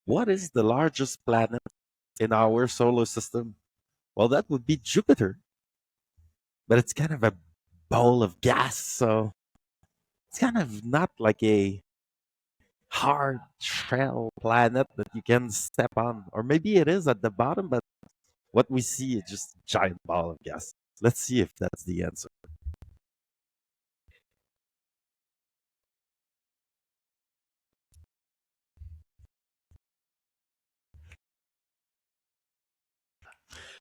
What is the largest planet in our solar system? Well, that would be Jupiter, but it's kind of a bowl of gas, so it's kind of not like a hard shell planet that you can step on. Or maybe it is at the bottom, but what we see is just a giant ball of gas. Let's see if that's the answer.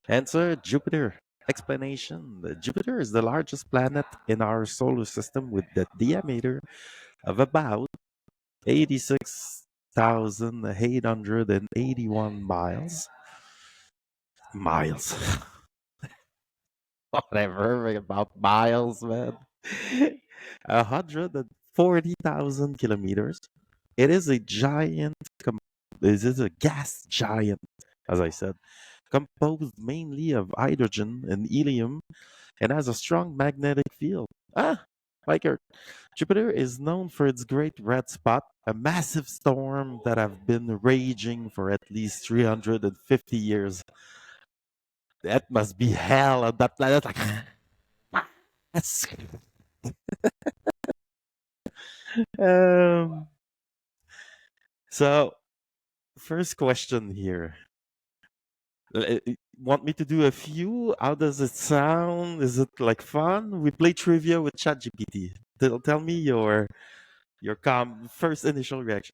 Answer Jupiter. Explanation: Jupiter is the largest planet in our solar system with the diameter of about 86,881 miles. Miles. Whatever about miles, man. 140,000 kilometers. It is a giant, this is a gas giant, as I said, composed mainly of hydrogen and helium and has a strong magnetic field. Ah, like Earth. Jupiter is known for its great red spot, a massive storm that have been raging for at least 350 years. That must be hell on that planet. Like, that's, um, so, first question here. Want me to do a few? How does it sound? Is it like fun? We play trivia with ChatGPT. Tell me your first initial reaction.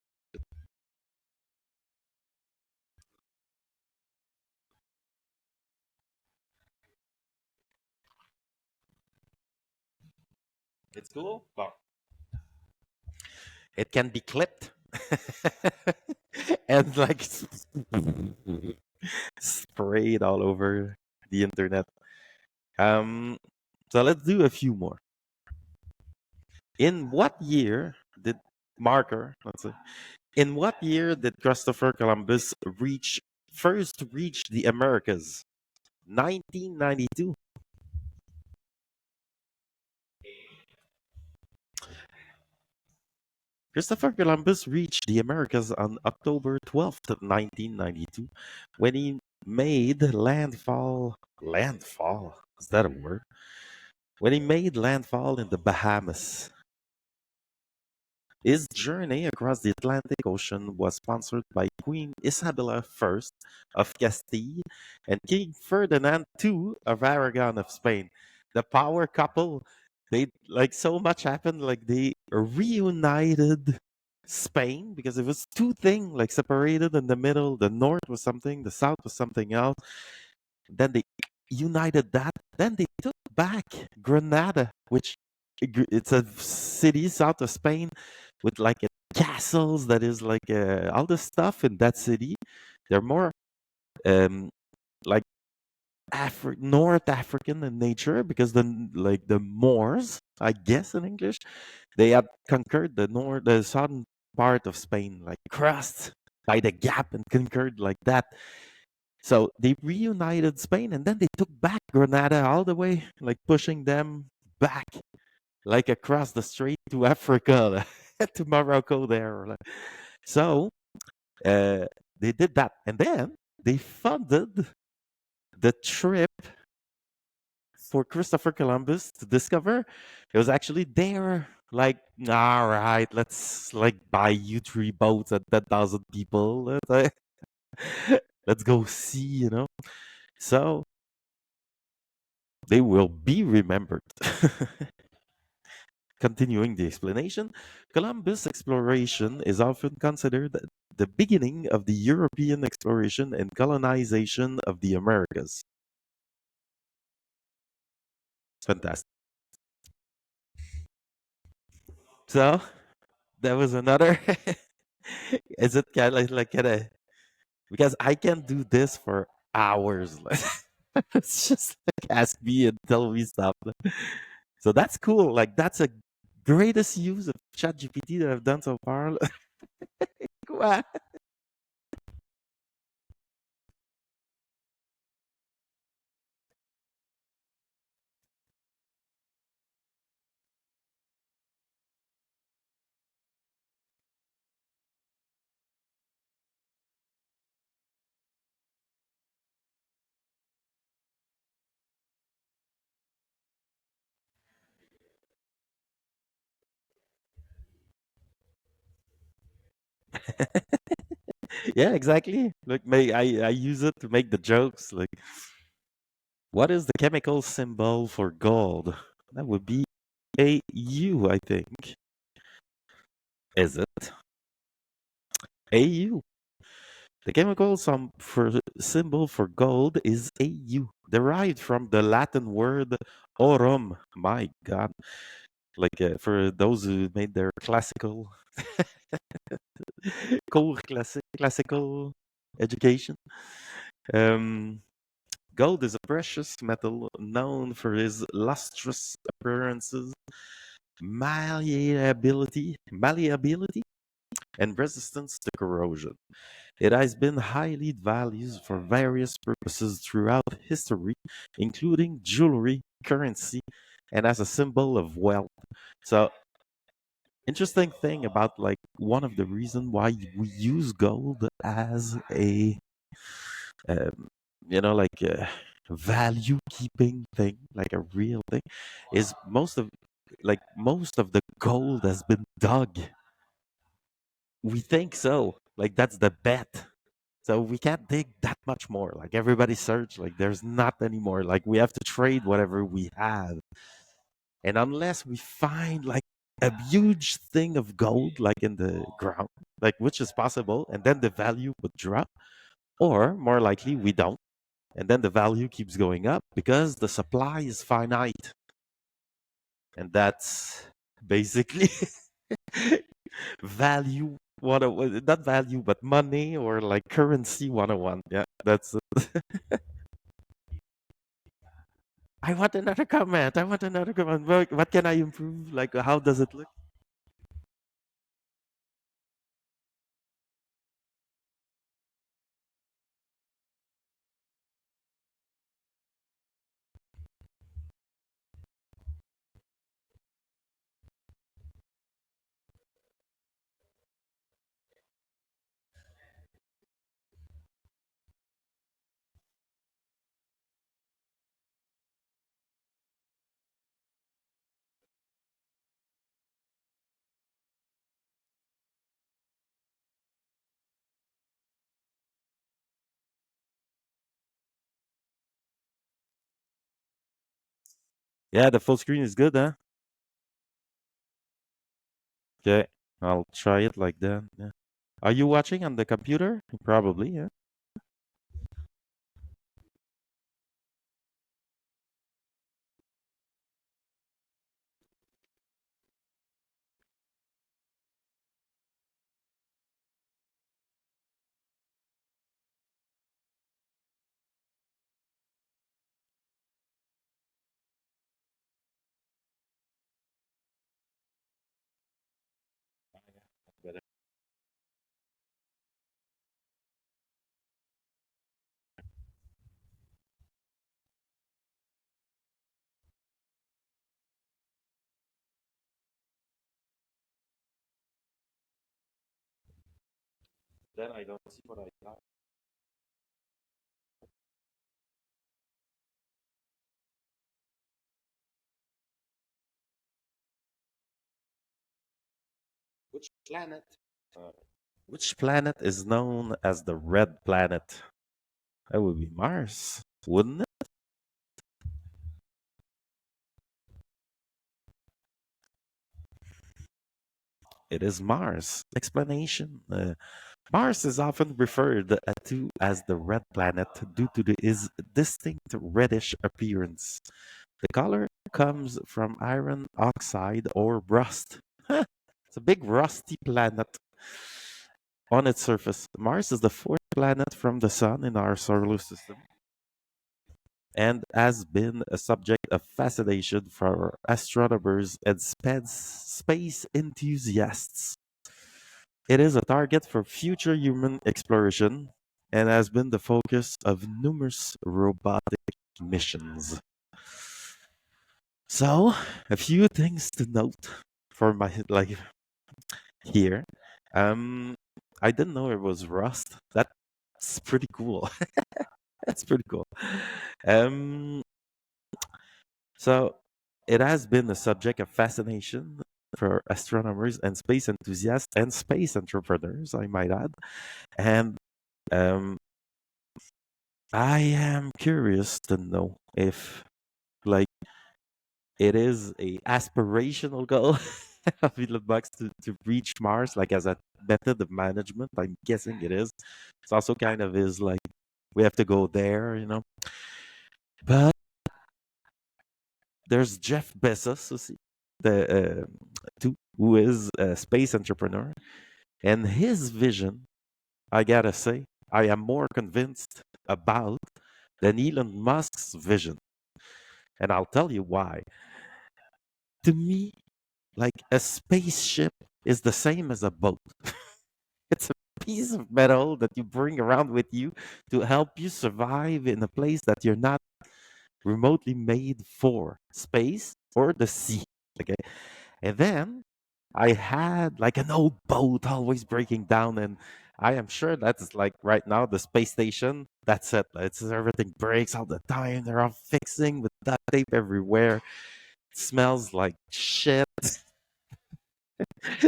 It's cool. Well, it can be clipped and like sprayed all over the internet. Um, so let's do a few more. In what year did marker? Let's say. In what year did Christopher Columbus reach the Americas? 1992. Christopher Columbus reached the Americas on October 12th, 1992, when he made landfall. Landfall? Is that a word? When he made landfall in the Bahamas. His journey across the Atlantic Ocean was sponsored by Queen Isabella I of Castile and King Ferdinand II of Aragon of Spain. The power couple, they like so much happened, like they reunited Spain because it was two things like separated in the middle. The north was something, the south was something else. Then they united that. Then they took back Granada, which it's a city south of Spain with like castles that is like all the stuff in that city. They're more um, like North African in nature because the Moors, I guess in English, they had conquered the southern part of Spain, like crossed by the gap and conquered like that. So they reunited Spain and then they took back Granada all the way, like pushing them back, like across the strait to Africa, to Morocco there. So uh, they did that. And then they funded the trip for Christopher Columbus to discover. It was actually there. Like, all right, let's like buy you three boats and 10,000 people. Let's go see, So they will be remembered. Continuing the explanation, Columbus exploration is often considered the beginning of the European exploration and colonization of the Americas. Fantastic. So there was another. Is it kind of like kind of because I can do this for hours. It's just like ask me and tell me stuff. So that's cool. Like that's a greatest use of ChatGPT that I've done so far. Wow. Yeah, exactly. Like, I use it to make the jokes. Like, what is the chemical symbol for gold? That would be AU, I think. Is it AU? The chemical symbol for gold is AU, derived from the Latin word aurum. My God. Like, for those who made their classical, classical education. Um, Gold is a precious metal known for its lustrous appearances, malleability, and resistance to corrosion. It has been highly valued for various purposes throughout history, including jewelry, currency, and as a symbol of wealth. So, interesting thing about like one of the reason why we use gold as a um, like a value keeping thing, like a real thing, is most of the gold has been dug. We think so. Like that's the bet. So we can't dig that much more. Like everybody search, like there's not anymore. Like we have to trade whatever we have. And unless we find like a huge thing of gold like in the ground, like which is possible, and then the value would drop, or more likely we don't. And then the value keeps going up because the supply is finite. And that's basically value 101, not value, but money or like currency 101. Yeah, that's it. I want another comment. I want another comment. What can I improve? Like, how does it look? Yeah, the full screen is good, huh? Okay, I'll try it like that. Yeah. Are you watching on the computer? Probably, yeah. Better. Then I don't see what I got. Which planet? Uh, which planet is known as the red planet? That would be Mars, wouldn't it? It is Mars. Explanation. Mars is often referred to as the red planet due to its distinct reddish appearance. The color comes from iron oxide or rust. It's a big rusty planet on its surface. Mars is the fourth planet from the Sun in our solar system and has been a subject of fascination for astronomers and space enthusiasts. It is a target for future human exploration and has been the focus of numerous robotic missions. So, a few things to note for my like here. Um, I didn't know it was rust. That's pretty cool. That's pretty cool. Um, so it has been a subject of fascination for astronomers and space enthusiasts and space entrepreneurs, I might add. And um, I am curious to know if, like, it is a aspirational goal of Elon Musk to reach Mars, like as a method of management. I'm guessing it is. It's also kind of is like we have to go there, you know. But there's Jeff Bezos, the who is a space entrepreneur, and his vision. I gotta say, I am more convinced about than Elon Musk's vision, and I'll tell you why. To me, like a spaceship is the same as a boat. It's a piece of metal that you bring around with you to help you survive in a place that you're not remotely made for, space or the sea. Okay. And then I had like an old boat always breaking down, and I am sure that's like right now the space station. That's it. It's everything breaks all the time. They're all fixing with duct tape everywhere. It smells like shit.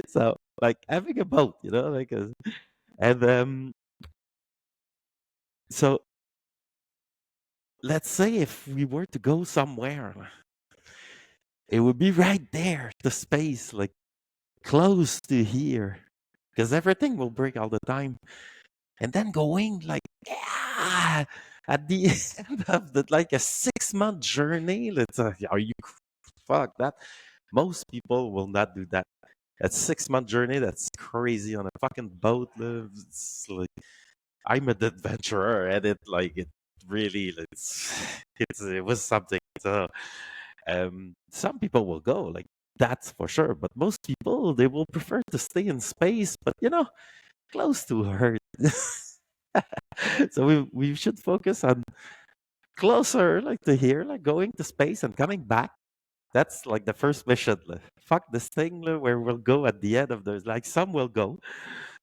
So like having a boat, you know, like and so let's say if we were to go somewhere, it would be right there, the space, like close to here, because everything will break all the time. And then going like, yeah, at the end of the like a 6 month journey, let's are you fuck that? Most people will not do that. A 6 month journey, that's crazy on a fucking boat. It's like I'm an adventurer, and it really it was something. So some people will go like that's for sure, but most people they will prefer to stay in space, but you know, close to Earth. So we should focus on closer, like to here, like going to space and coming back. That's like the first mission. Fuck this thing where we'll go at the end of those. Like some will go,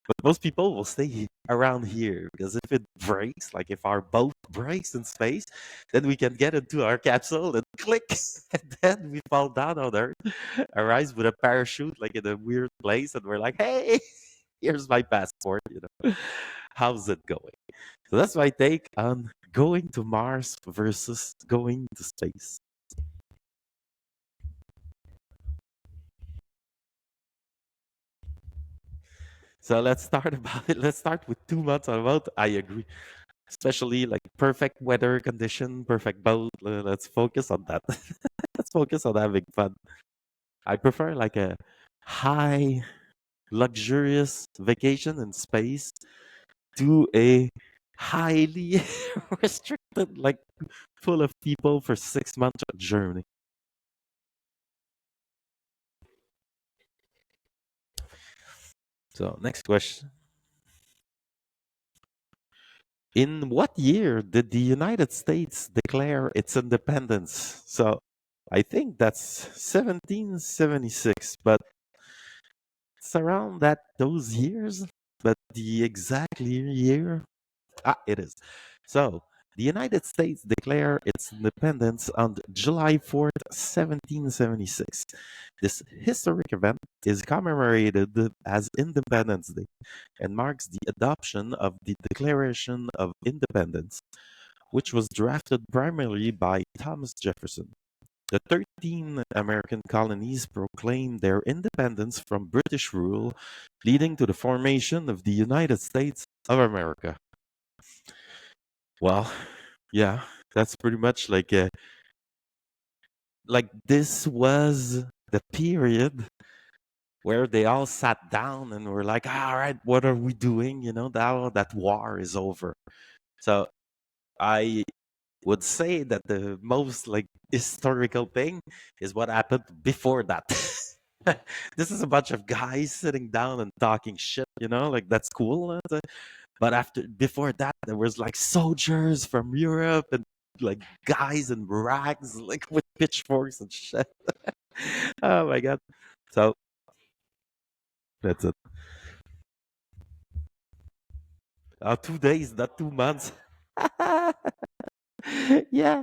but most people will stay around here because if it breaks, like if our boat breaks in space, then we can get into our capsule and click, and then we fall down on Earth, arise with a parachute, like in a weird place, and we're like, hey, here's my passport. You know, how's it going? So that's my take on going to Mars versus going to space. So let's start about it. Let's start with 2 months on boat. I agree, especially like perfect weather condition, perfect boat. Let's focus on that. Let's focus on having fun. I prefer like a high, luxurious vacation in space to a highly restricted, like full of people for 6 months journey. So next question. In what year did the United States declare its independence? So I think that's 1776, but it's around that those years. But the exact year, it is. So the United States declared its independence on July 4th, 1776. This historic event is commemorated as Independence Day and marks the adoption of the Declaration of Independence, which was drafted primarily by Thomas Jefferson. The 13 American colonies proclaimed their independence from British rule, leading to the formation of the United States of America. Well, yeah, that's pretty much like this was the period where they all sat down and were like, all right, what are we doing? You know, that war is over. So I would say that the most like historical thing is what happened before that. This is a bunch of guys sitting down and talking shit, you know, like that's cool. But after before that, there was like soldiers from Europe and like guys in rags, like with pitchforks and shit. Oh my god! So that's it. 2 days, not 2 months. Yeah,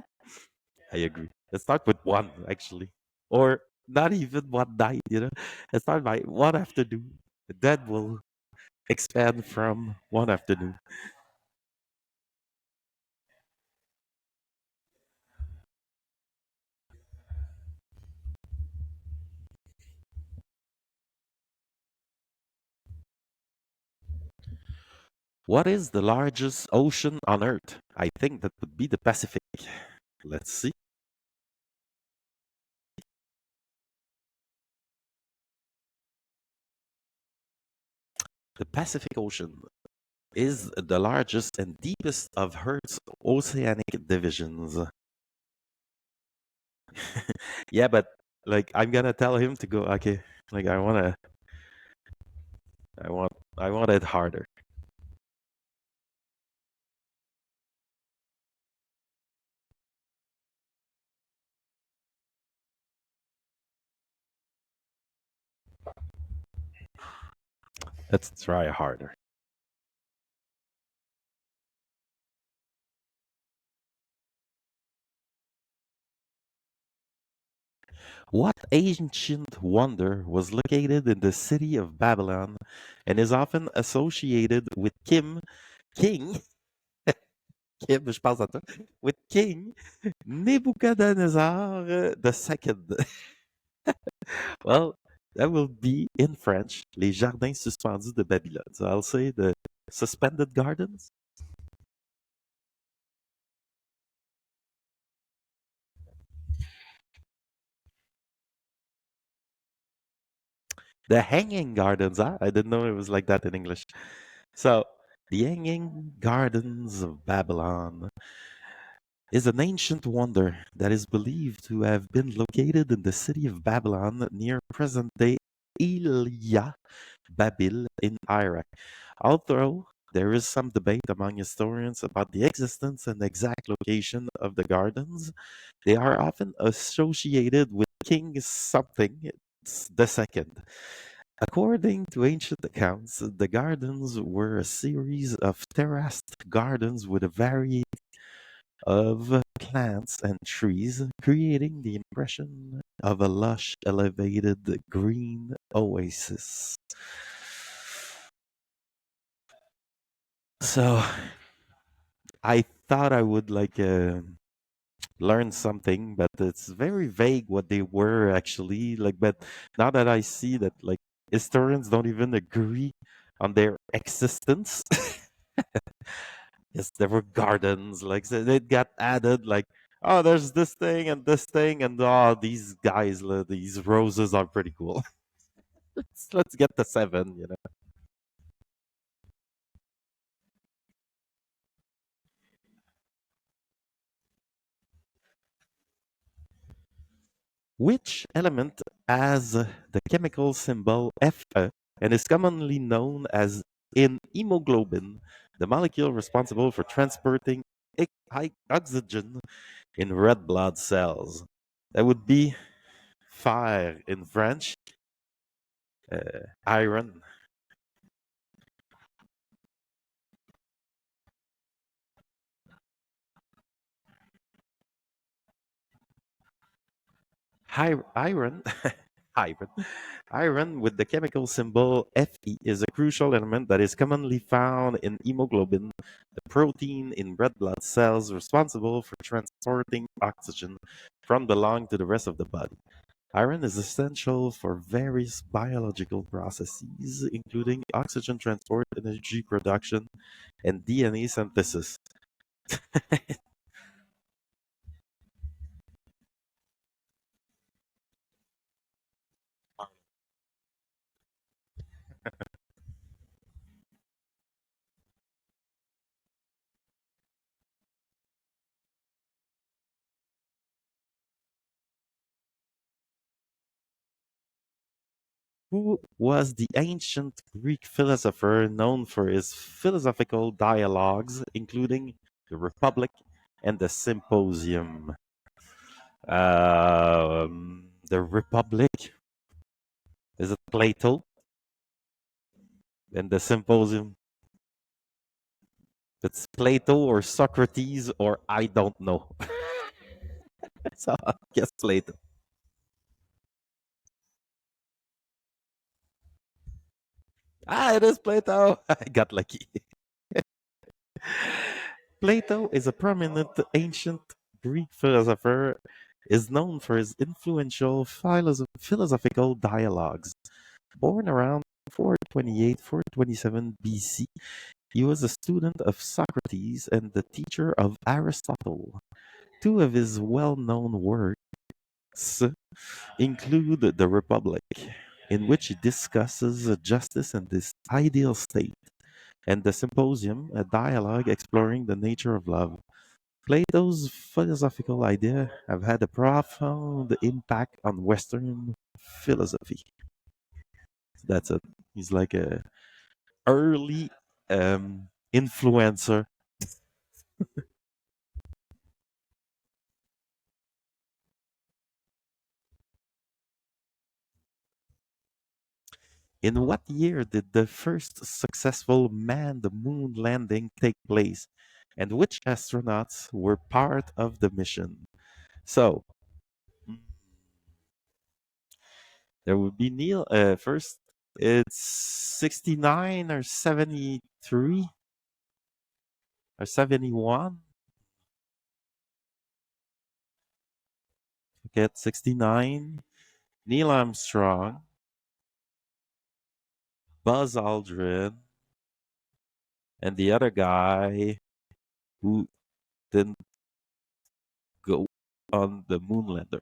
I agree. Let's start with one actually, or not even one night, you know. It's not by one afternoon. The dead will expand from one afternoon. What is the largest ocean on Earth? I think that would be the Pacific. Let's see. The Pacific Ocean is the largest and deepest of Earth's oceanic divisions. Yeah, but like I'm gonna tell him to go. Okay, like I want it harder. Let's try harder. What ancient wonder was located in the city of Babylon and is often associated with King, Kim, je pense à toi, with King Nebuchadnezzar the second? Well, that will be in French, les jardins suspendus de Babylone. So I'll say the suspended gardens, the hanging gardens. Huh? I didn't know it was like that in English. So the hanging gardens of Babylon is an ancient wonder that is believed to have been located in the city of Babylon near present day Elia, Babil in Iraq. Although there is some debate among historians about the existence and exact location of the gardens, they are often associated with King something the second. According to ancient accounts, the gardens were a series of terraced gardens with a variety of plants and trees, creating the impression of a lush, elevated green oasis. So I thought I would learn something, but it's very vague what they were actually like. But now that I see that like historians don't even agree on their existence, yes, there were gardens. Like so it got added. Like oh, there's this thing, and oh, these guys, these roses are pretty cool. Let's get the seven. You know, which element has the chemical symbol Fe and is commonly known as in hemoglobin, the molecule responsible for transporting high oxygen in red blood cells. That would be fire in French, iron. Iron, iron, iron with the chemical symbol Fe is a crucial element that is commonly found in hemoglobin, the protein in red blood cells responsible for transporting oxygen from the lung to the rest of the body. Iron is essential for various biological processes, including oxygen transport, energy production, and DNA synthesis. Who was the ancient Greek philosopher known for his philosophical dialogues, including the Republic and the Symposium? The Republic, is it Plato? And the Symposium, it's Plato or Socrates or I don't know. So, yes, Plato. Ah, it is Plato. I got lucky. Plato is a prominent ancient Greek philosopher, is known for his influential philosophical dialogues. Born around 428 427 BC, he was a student of Socrates and the teacher of Aristotle. Two of his well-known works include The Republic, in which he discusses justice and this ideal state, and The Symposium, a dialogue exploring the nature of love. Plato's philosophical ideas have had a profound impact on Western philosophy. That's it. He's like a early influencer. In what year did the first successful manned moon landing take place, and which astronauts were part of the mission? So, mm, there would be Neil. First, it's 69 or 73 or 71. Get 69. Neil Armstrong, Buzz Aldrin, and the other guy who didn't go on the moon lander.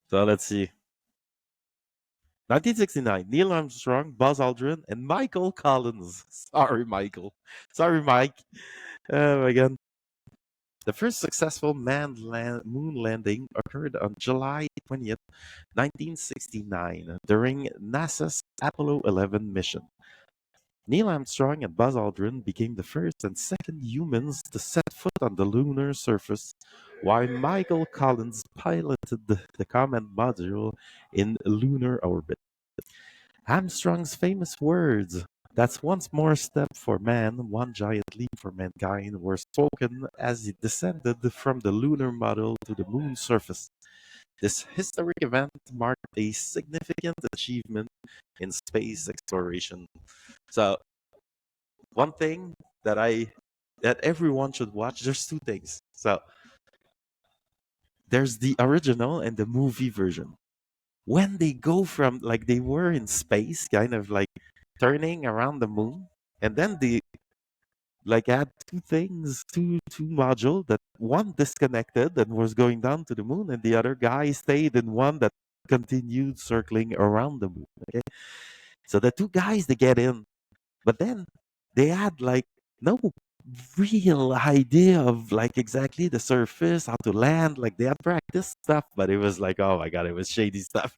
So let's see. 1969, Neil Armstrong, Buzz Aldrin, and Michael Collins. Sorry, Michael. Sorry, Mike. Oh my God. The first successful moon landing occurred on July 20th, 1969, during NASA's Apollo 11 mission. Neil Armstrong and Buzz Aldrin became the first and second humans to set foot on the lunar surface, while Michael Collins piloted the command module in lunar orbit. Armstrong's famous words, "That's once more step for man, one giant leap for mankind," were spoken as he descended from the lunar module to the moon's surface. This historic event marked a significant achievement in space exploration. So, one thing that everyone should watch, there's two things. So, there's the original and the movie version. When they go from like they were in space, kind of like turning around the moon, and then they like add two things, two module that one disconnected and was going down to the moon, and the other guy stayed in one that continued circling around the moon. Okay, so the two guys they get in, but then they had like no real idea of like exactly the surface, how to land. Like they had practice stuff, but it was like, oh my god, it was shady stuff.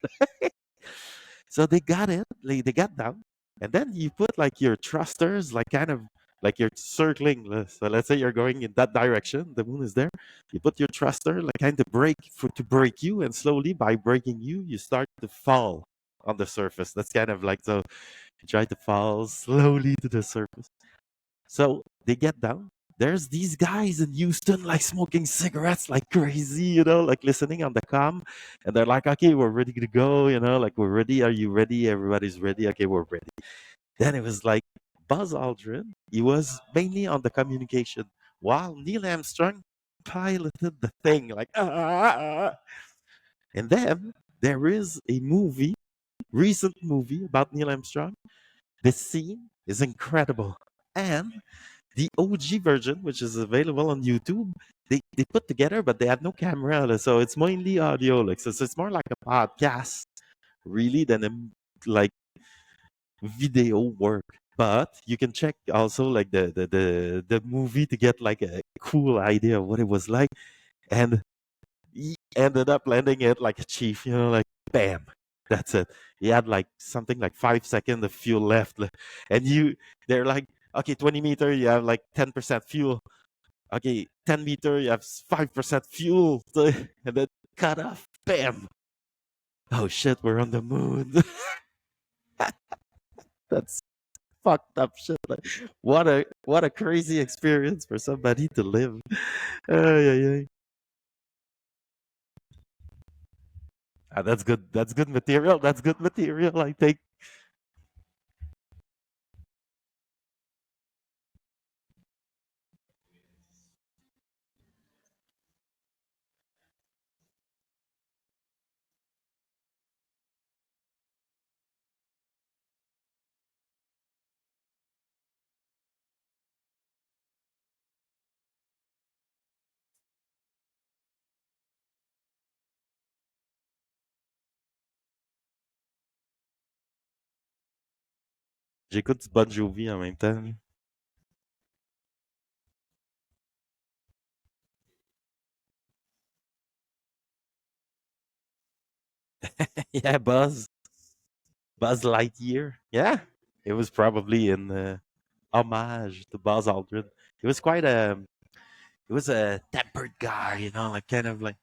So they got in, like, they got down, and then you put like your thrusters, like kind of like you're circling. So let's say you're going in that direction, the moon is there. You put your thruster, like kind of brake for to break you, and slowly by breaking you, you start to fall on the surface. That's kind of like so you try to fall slowly to the surface. So they get down. There's these guys in Houston like smoking cigarettes like crazy, like listening on the comm. And they're like, okay, we're ready to go, like we're ready. Are you ready? Everybody's ready. Okay, we're ready. Then it was like Buzz Aldrin, he was mainly on the communication while Neil Armstrong piloted the thing like, And then there is a recent movie about Neil Armstrong. The scene is incredible. And the OG version, which is available on YouTube, they put together, but they had no camera, so it's mainly audio. Like so it's more like a podcast, really, than a like video work. But you can check also like the movie to get like a cool idea of what it was like. And he ended up landing it like a chief, like bam. That's it. He had like something like 5 seconds of fuel left. And they're like, okay, 20 meter, you have like 10% fuel. Okay, 10 meter, you have 5% fuel. And then cut off. Bam. Oh shit, we're on the moon. That's fucked up shit. Like, what a crazy experience for somebody to live. Ay, ay, ay. That's good. That's good material. That's good material. I think j'écoute du Bon Jovi en même temps. Yeah, Buzz Lightyear. Yeah, it was probably in homage to Buzz Aldrin. He was quite a he was a tempered guy, you know, like kind of like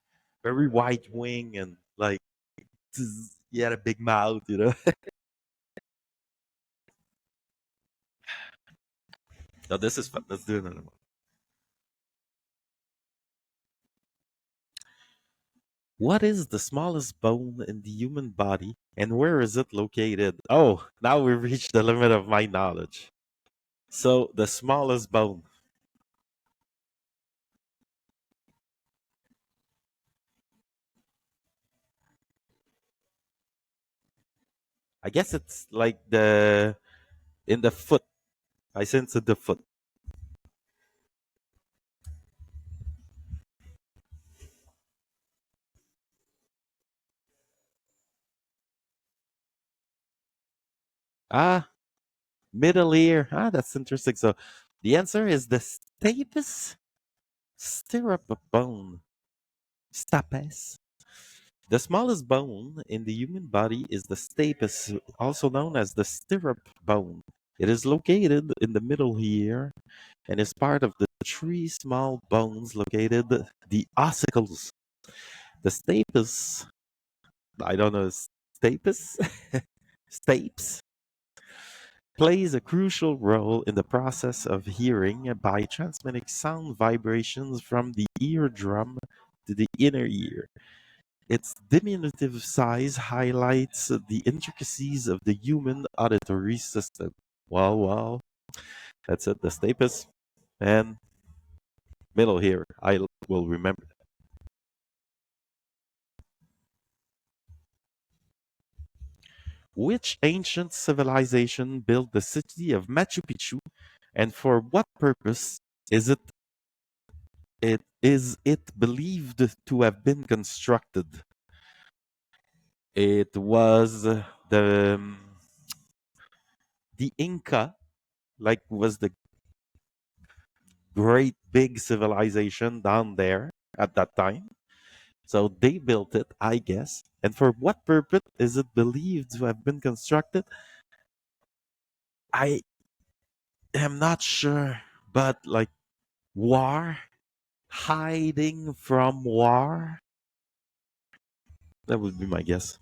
very white wing and like he had a big mouth, you know. No, this is fun. Let's do another one. What is the smallest bone in the human body and where is it located? Oh, now we've reached the limit of my knowledge. So the smallest bone, I guess it's like the in the foot. I sense it the foot. Ah, middle ear. Ah, that's interesting. So the answer is the stapes stirrup bone. Stapes. The smallest bone in the human body is the stapes, also known as the stirrup bone. It is located in the middle ear and is part of the three small bones located the ossicles. The stapes, I don't know, stapes, stapes plays a crucial role in the process of hearing by transmitting sound vibrations from the eardrum to the inner ear. Its diminutive size highlights the intricacies of the human auditory system. Well, that's it. The stapes and middle here. I will remember. Which ancient civilization built the city of Machu Picchu, and for what purpose is it believed to have been constructed? It was the Inca, like was the great big civilization down there at that time. So they built it, I guess. And for what purpose is it believed to have been constructed? I am not sure, but like war, hiding from war. That would be my guess.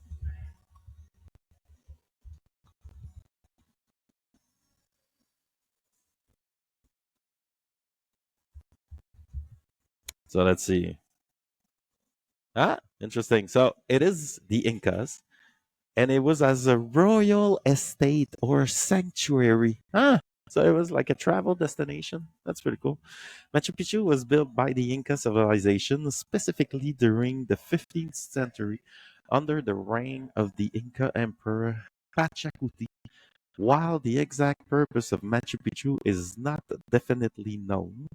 So let's see. Ah, interesting. So it is the Incas, and it was as a royal estate or sanctuary. Ah, so it was like a travel destination. That's pretty cool. Machu Picchu was built by the Inca civilization specifically during the 15th century under the reign of the Inca Emperor Pachacuti. While the exact purpose of Machu Picchu is not definitely known,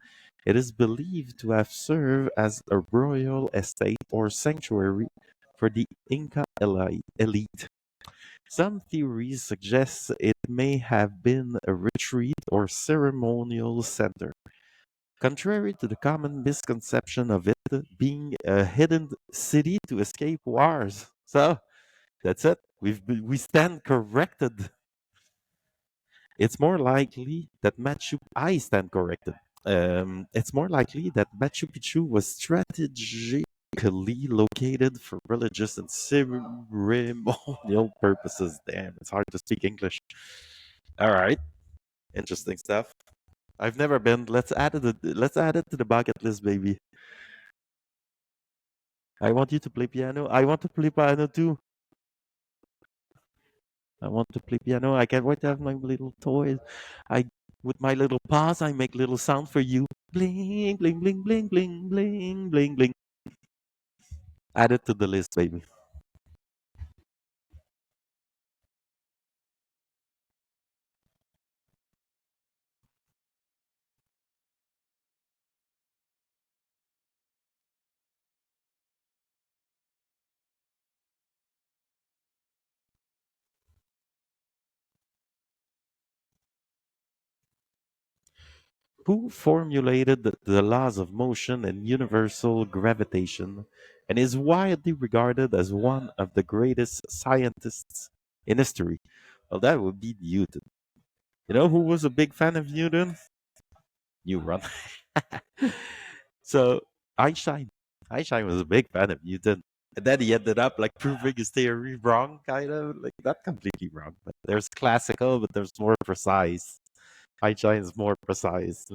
it is believed to have served as a royal estate or sanctuary for the Inca elite. Some theories suggest it may have been a retreat or ceremonial center, contrary to the common misconception of it being a hidden city to escape wars. So that's it. We stand corrected. It's more likely that Machu I stand corrected. It's more likely that Machu Picchu was strategically located for religious and ceremonial purposes. Damn, it's hard to speak English. All right, interesting stuff. I've never been. Let's add it. Let's add it to the bucket list, baby. I want you to play piano. I want to play piano too. I want to play piano. I can't wait to have my little toys. I with my little paws, I make little sound for you. Bling, bling, bling, bling, bling, bling, bling, bling. Add it to the list, baby. Who formulated the laws of motion and universal gravitation and is widely regarded as one of the greatest scientists in history? Well, that would be Newton. You know who was a big fan of Newton? Newton. So Einstein. Einstein was a big fan of Newton. And then he ended up like proving his theory wrong, kind of like not completely wrong, but there's classical, but there's more precise. Einstein is more precise.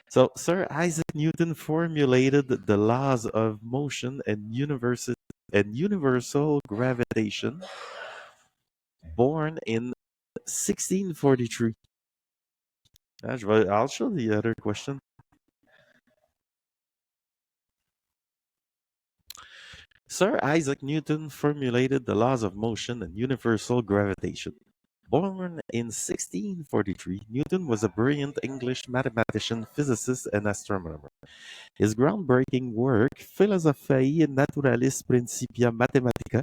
So Sir Isaac Newton formulated the laws of motion and universal gravitation, born in 1643. I'll show the other question. Sir Isaac Newton formulated the laws of motion and universal gravitation. Born in 1643, Newton was a brilliant English mathematician, physicist, and astronomer. His groundbreaking work, Philosophiae Naturalis Principia Mathematica,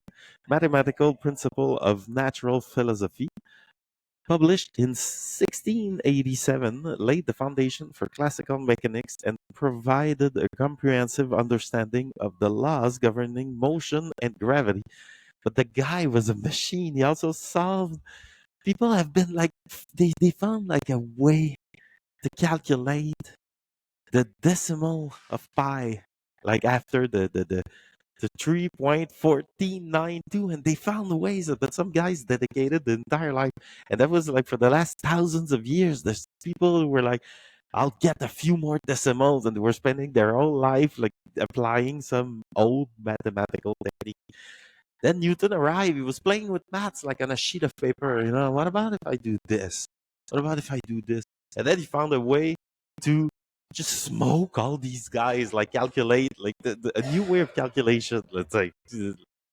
Mathematical Principle of Natural Philosophy, published in 1687, laid the foundation for classical mechanics and provided a comprehensive understanding of the laws governing motion and gravity. But the guy was a machine. He also solved, people have been like, they found like a way to calculate the decimal of pi, like after the 3.1492, and they found ways that some guys dedicated the entire life, and that was like for the last thousands of years. There's people who were like, I'll get a few more decimals, and they were spending their whole life like applying some old mathematical technique. Then Newton arrived. He was playing with maths like on a sheet of paper. What about if I do this? What about if I do this? And then he found a way to just smoke all these guys, like calculate, like a new way of calculation, let's say,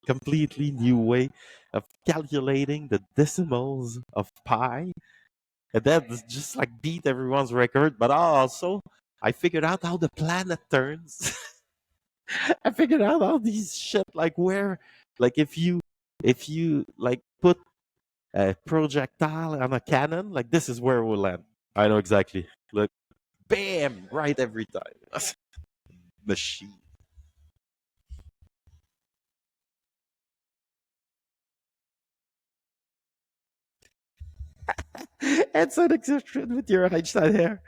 completely new way of calculating the decimals of pi. And that just like beat everyone's record. But also, I figured out how the planet turns. I figured out all these shit like where like if you like put a projectile on a cannon, like this is where it will land. I know exactly. Look, bam, right every time. Machine. It's an exception with your Einstein hair.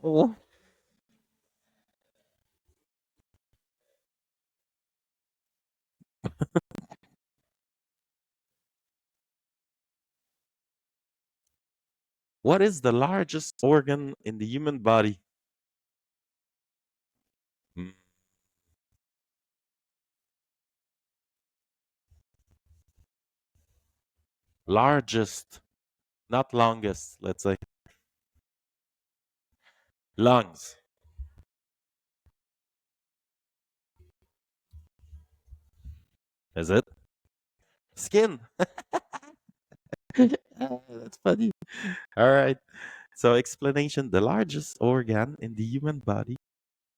Oh. What is the largest organ in the human body? Mm, largest, not longest, let's say. Lungs. Is it? Skin. That's funny. All right. So, explanation, the largest organ in the human body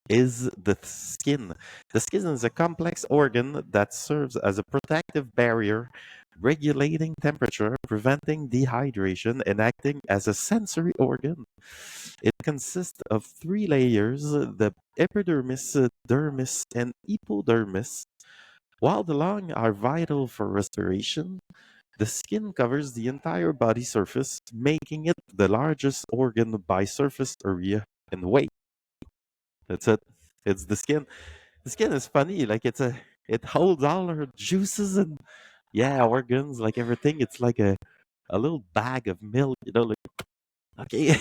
is the skin. The skin is a complex organ that serves as a protective barrier, regulating temperature, preventing dehydration, and acting as a sensory organ. It consists of three layers, the epidermis, dermis, and epidermis. While the lungs are vital for respiration, the skin covers the entire body surface, making it the largest organ by surface area and weight. That's it. It's the skin. The skin is funny. Like it holds all our juices and yeah, organs, like everything. It's like a little bag of milk, like okay,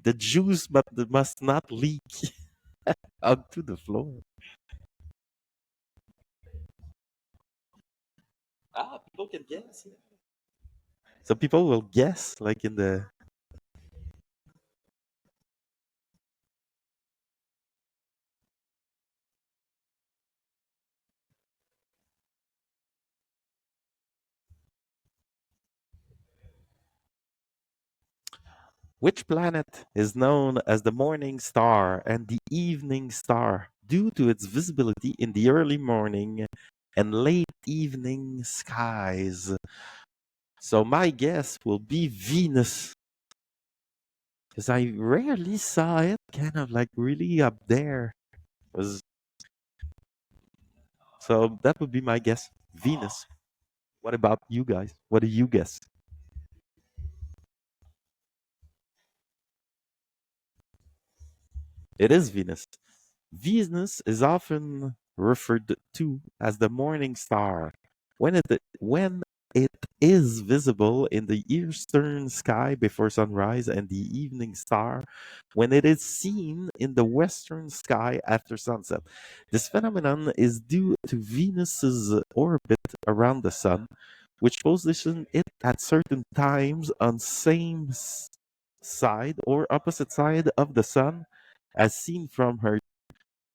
the juice, but it must not leak onto the floor. Ah, people can guess. Yeah. So people will guess, like in the which planet is known as the morning star and the evening star due to its visibility in the early morning and late evening skies? So my guess will be Venus because I rarely saw it kind of like really up there. Was So that would be my guess. Venus. What about you guys? What do you guess? It is Venus. Venus is often referred to as the morning star when it is visible in the eastern sky before sunrise and the evening star when it is seen in the western sky after sunset. This phenomenon is due to Venus's orbit around the sun, which position it at certain times on side or opposite side of the sun as seen from her.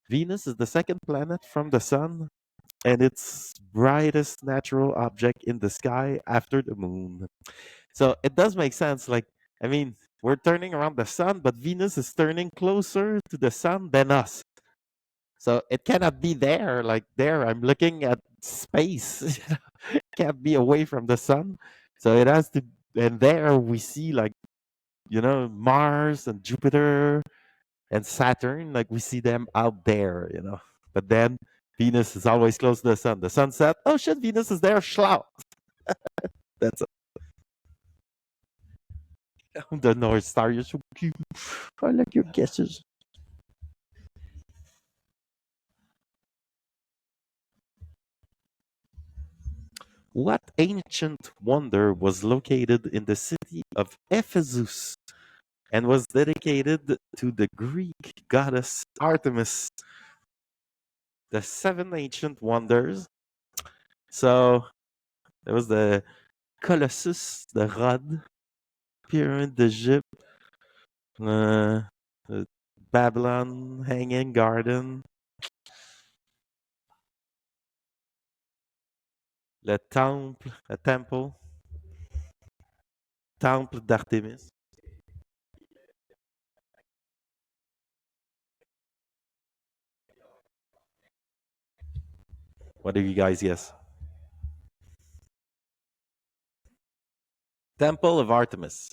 Venus is the second planet from the sun and its brightest natural object in the sky after the moon. So it does make sense. Like, I mean, we're turning around the sun, but Venus is turning closer to the sun than us. So it cannot be there. Like, there, I'm looking at space. It can't be away from the sun. So it has to, and there we see, like, Mars and Jupiter and Saturn, like we see them out there. But then Venus is always close to the sun. The sun set, oh shit, Venus is there, schlau. That's the North Star. You're so cute. I like your guesses. What ancient wonder was located in the city of Ephesus and was dedicated to the Greek goddess Artemis? The seven ancient wonders. So there was the Colossus, the Rod, Pyramid d'Egypte, the Babylon Hanging Garden, le temple d'Artémis. What do you guys guess? Temple of Artemis.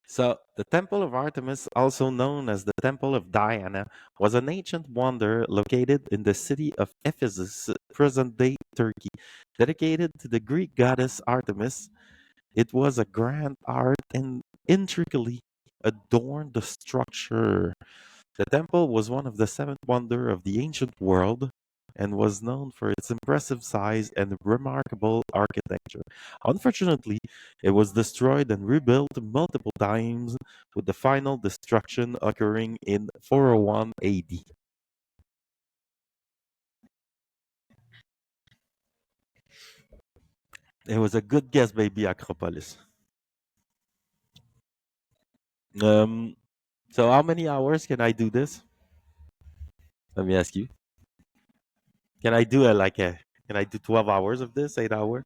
So, the Temple of Artemis, also known as the Temple of Diana, was an ancient wonder located in the city of Ephesus, present day Turkey. Dedicated to the Greek goddess Artemis, it was a grand art and intricately adorned the structure. The temple was one of the seven wonders of the ancient world and was known for its impressive size and remarkable architecture. Unfortunately, it was destroyed and rebuilt multiple times, with the final destruction occurring in 401 AD. It was a good guess, baby, Acropolis. Um, so how many hours can I do this? Let me ask you. Can I do can I do 12 hours of this, 8 hour?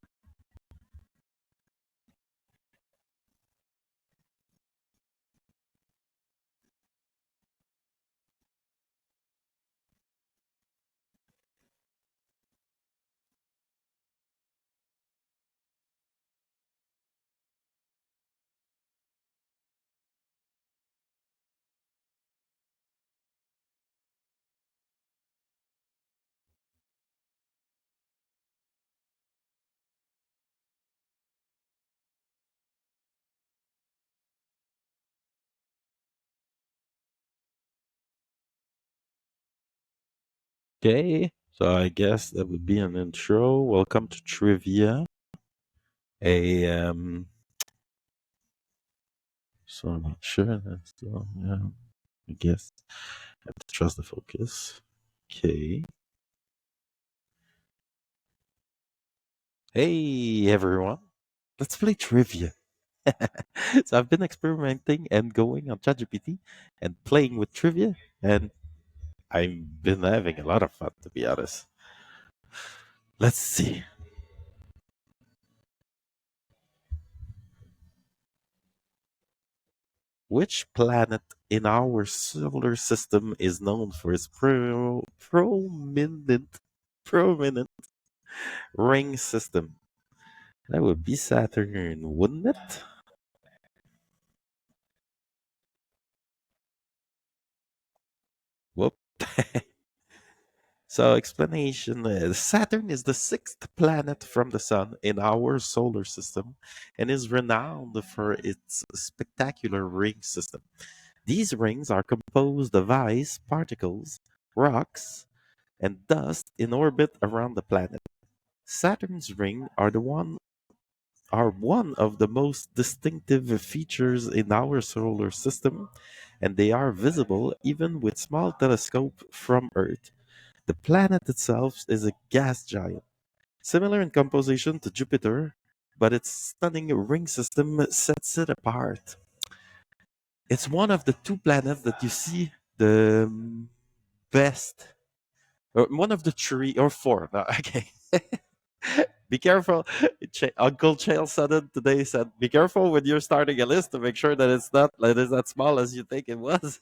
Okay, so I guess that would be an intro. Welcome to trivia. A so I'm not sure. That's yeah. I guess I have to trust the focus. Okay. Hey everyone, let's play trivia. So I've been experimenting and going on ChatGPT and playing with trivia, and I've been having a lot of fun, to be honest. Let's see. Which planet in our solar system is known for its prominent ring system? That would be Saturn, wouldn't it? Whoop. So, explanation Saturn is the sixth planet from the Sun in our solar system and is renowned for its spectacular ring system. These rings are composed of ice, particles, rocks, and dust in orbit around the planet. Saturn's ring are one of the most distinctive features in our solar system, and they are visible even with small telescope from Earth. The planet itself is a gas giant, similar in composition to Jupiter, but its stunning ring system sets it apart. It's one of the two planets that you see the best, or one of the three or four. No, okay. Be careful. Uncle Chael Sudden today said, "Be careful when you're starting a list to make sure that it's not small as you think it was."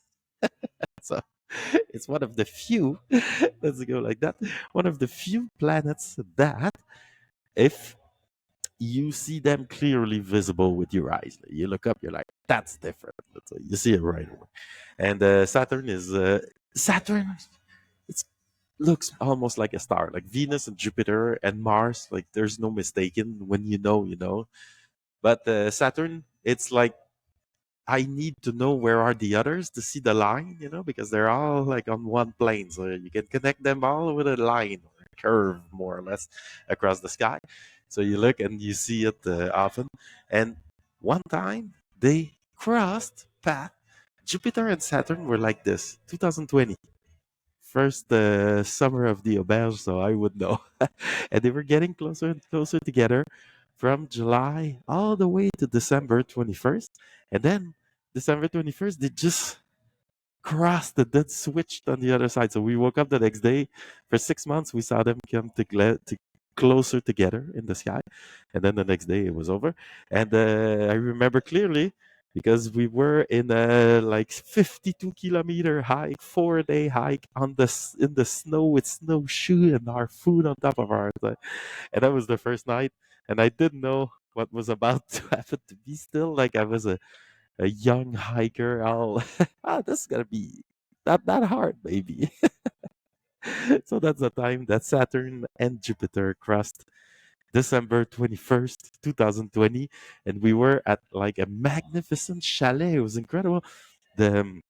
So it's one of the few. Let's go like that. One of the few planets that, if you see them clearly visible with your eyes, you look up, you're like, "That's different." You see it right away. And Saturn. It's looks almost like a star, like Venus and Jupiter and Mars. Like there's no mistaking when you know, you know. But Saturn, it's like I need to know where are the others to see the line, you know, because they're all like on one plane, so you can connect them all with a line or a curve, more or less, across the sky. So you look and you see it often. And one time they crossed path. Jupiter and Saturn were like this, 2020. First summer of the auberge, so I would know. And they were getting closer and closer together from July all the way to December 21st. And then December 21st, they just crossed and then switched on the other side. So we woke up the next day. For 6 months, we saw them come to closer together in the sky. And then the next day, it was over. And I remember clearly because we were in a like 52-kilometer hike, 4-day hike in the snow with snowshoe and our food on top of ours. And that was the first night. And I didn't know what was about to happen to me still. Like I was a young hiker. I'll this is gonna be not that hard, maybe. So that's the time that Saturn and Jupiter crossed December 21st, 2020, and we were at like a magnificent chalet. It was incredible. The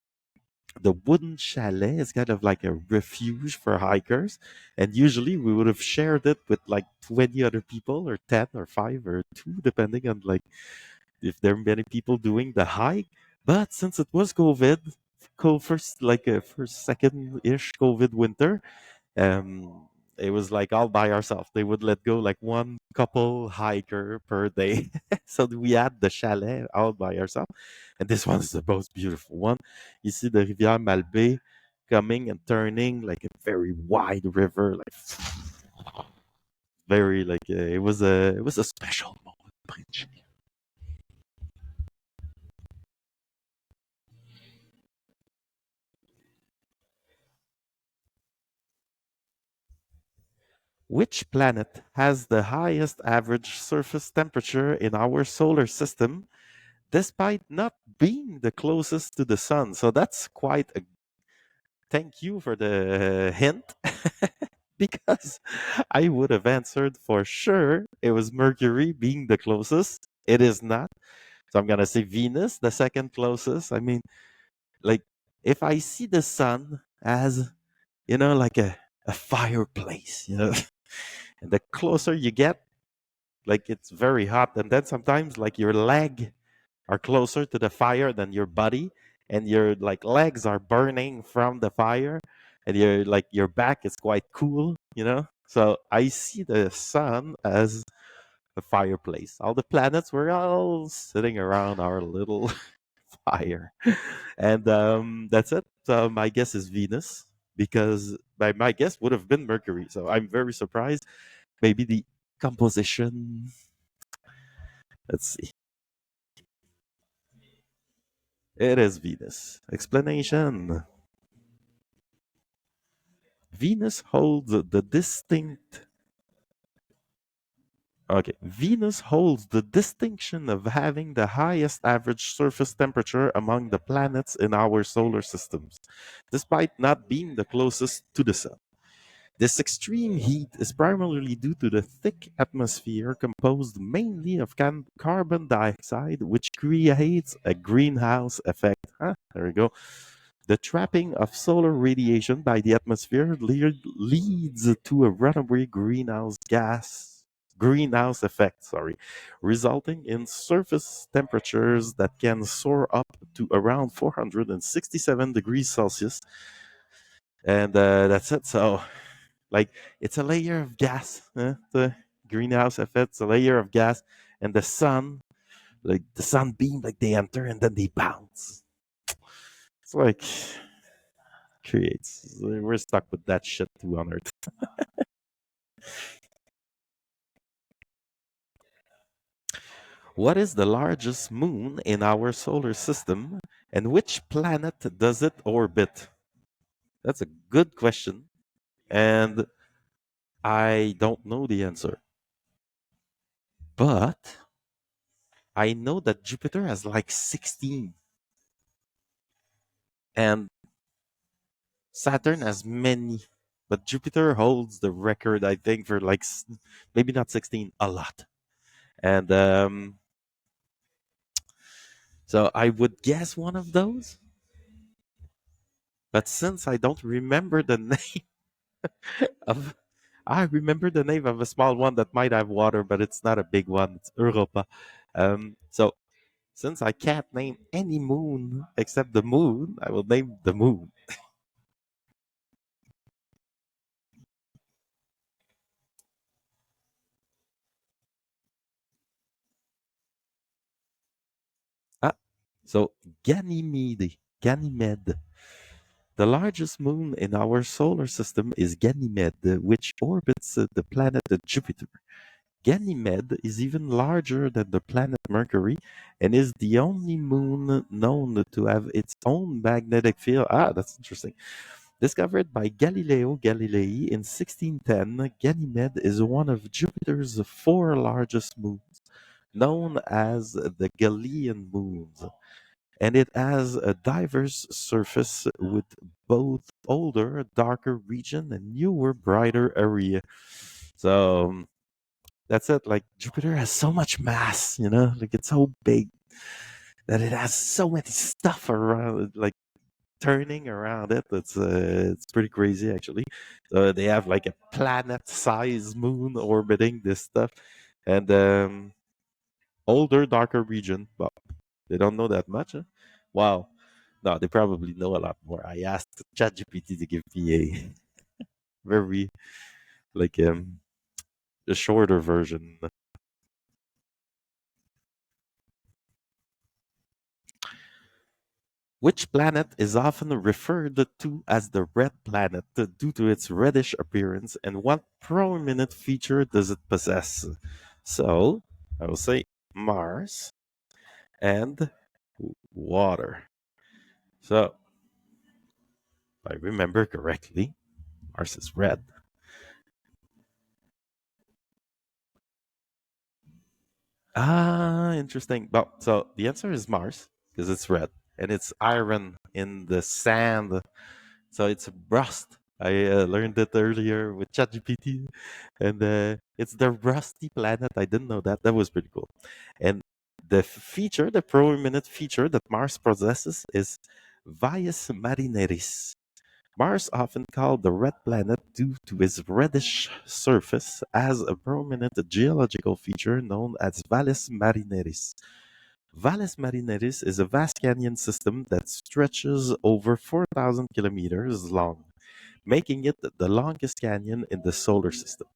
the wooden chalet is kind of like a refuge for hikers, and usually we would have shared it with like 20 other people, or 10 or 5 or 2, depending on like if there are many people doing the hike. But since it was first like a first second ish COVID winter, it was like all by ourselves. They would let go like one couple hiker per day. So we had the chalet all by ourselves. And this one's the most beautiful one. You see the Rivière Malbaie coming and turning like a very wide river, like very like it was a special moment, Prince. Which planet has the highest average surface temperature in our solar system, despite not being the closest to the sun? So that's quite a thank you for the hint, because I would have answered for sure it was Mercury being the closest. It is not. So I'm going to say Venus, the second closest. I mean, like, if I see the sun as, like a a fireplace, you know. And the closer you get, like it's very hot. And then sometimes like your leg are closer to the fire than your body, and your like legs are burning from the fire, and your back is quite cool, you know. So I see the sun as a fireplace. All the planets were all sitting around our little fire. And that's it. So my guess is Venus, because my guess would have been Mercury. So I'm very surprised. Maybe the composition. Let's see. It is Venus. Explanation. Venus holds the distinct. Okay, Venus holds the distinction of having the highest average surface temperature among the planets in our solar systems, despite not being the closest to the sun. This extreme heat is primarily due to the thick atmosphere composed mainly of carbon dioxide, which creates a greenhouse effect. There we go. The trapping of solar radiation by the atmosphere leads to a runaway greenhouse effect, resulting in surface temperatures that can soar up to around 467 degrees Celsius. And that's it. So, like, it's a layer of gas. The greenhouse effect's a layer of gas, and the sun beam, like they enter and then they bounce. It's like creates. We're stuck with that shit too on Earth. What is the largest moon in our solar system, and which planet does it orbit? That's a good question, and I don't know the answer. But I know that Jupiter has like 16, and Saturn has many. But Jupiter holds the record, I think, for like maybe not 16, a lot. And so I would guess one of those. But since I don't remember the name of, I remember the name of a small one that might have water, but it's not a big one. It's Europa. So since I can't name any moon except the moon, I will name the moon. Ah, so Ganymede. The largest moon in our solar system is Ganymede, which orbits the planet Jupiter. Ganymede is even larger than the planet Mercury and is the only moon known to have its own magnetic field. That's interesting. Discovered by Galileo Galilei in 1610, Ganymede is one of Jupiter's four largest moons, known as the Galilean moons, and it has a diverse surface with both older, darker region and newer, brighter area. So that's it. Like Jupiter has so much mass, you know, like it's so big that it has so many stuff around, like turning around it. It's pretty crazy actually. They have like a planet-sized moon orbiting this stuff, and older, darker region. Well, they don't know that much. Huh? Wow. No, they probably know a lot more. I asked ChatGPT to give me a very like a shorter version. Which planet is often referred to as the red planet due to its reddish appearance, and what prominent feature does it possess? So, I will say Mars and water. So, if I remember correctly, Mars is red. Interesting. Well, so the answer is Mars because it's red and it's iron in the sand. So it's rust. I learned it earlier with ChatGPT, and it's the rusty planet. I didn't know that. That was pretty cool. And the prominent feature that Mars possesses is Vias Marineris, Mars, often called the red planet due to its reddish surface, has a prominent geological feature known as Valles Marineris. Valles Marineris is a vast canyon system that stretches over 4,000 kilometers long, making it the longest canyon in the solar system.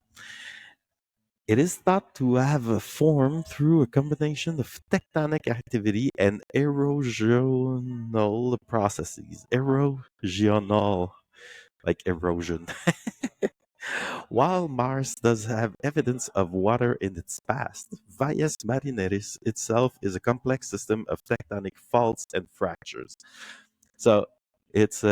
It is thought to have formed through a combination of tectonic activity and erosional processes. Erosional, like erosion. While Mars does have evidence of water in its past, Valles Marineris itself is a complex system of tectonic faults and fractures. So it's